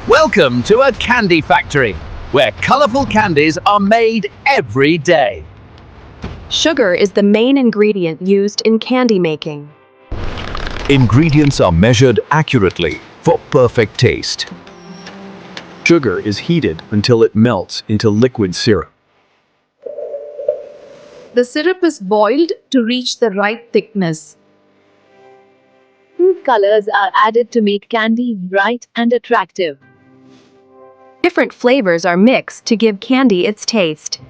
Welcome to a candy factory, where colorful candies are made every day. Sugar is the main ingredient used in candy making. Ingredients are measured accurately for perfect taste. Sugar is heated until it melts into liquid syrup. The syrup is boiled to reach the right thickness. Food colors are added to make candy bright and attractive. Different flavors are mixed to give candy its taste.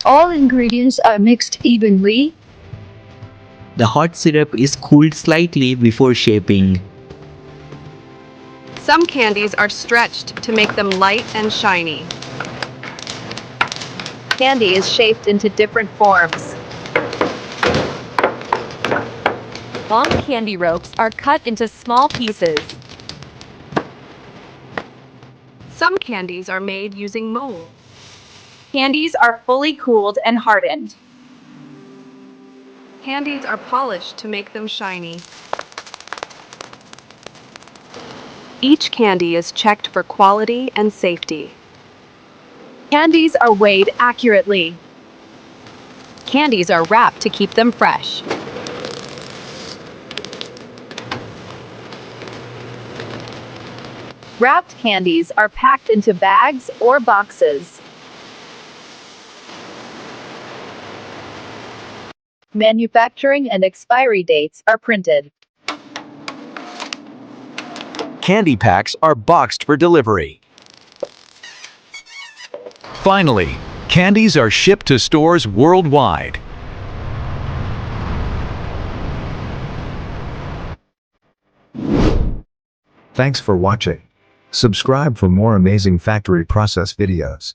All ingredients are mixed evenly. The hot syrup is cooled slightly before shaping. Some candies are stretched to make them light and shiny. Candy is shaped into different forms. Long candy ropes are cut into small pieces. Some candies are made using molds. Candies are fully cooled and hardened. Candies are polished to make them shiny. Each candy is checked for quality and safety. Candies are weighed accurately. Candies are wrapped to keep them fresh. Wrapped candies are packed into bags or boxes. Manufacturing and expiry dates are printed. Candy packs are boxed for delivery. Finally, candies are shipped to stores worldwide. Thanks for watching. Subscribe for more amazing factory process videos.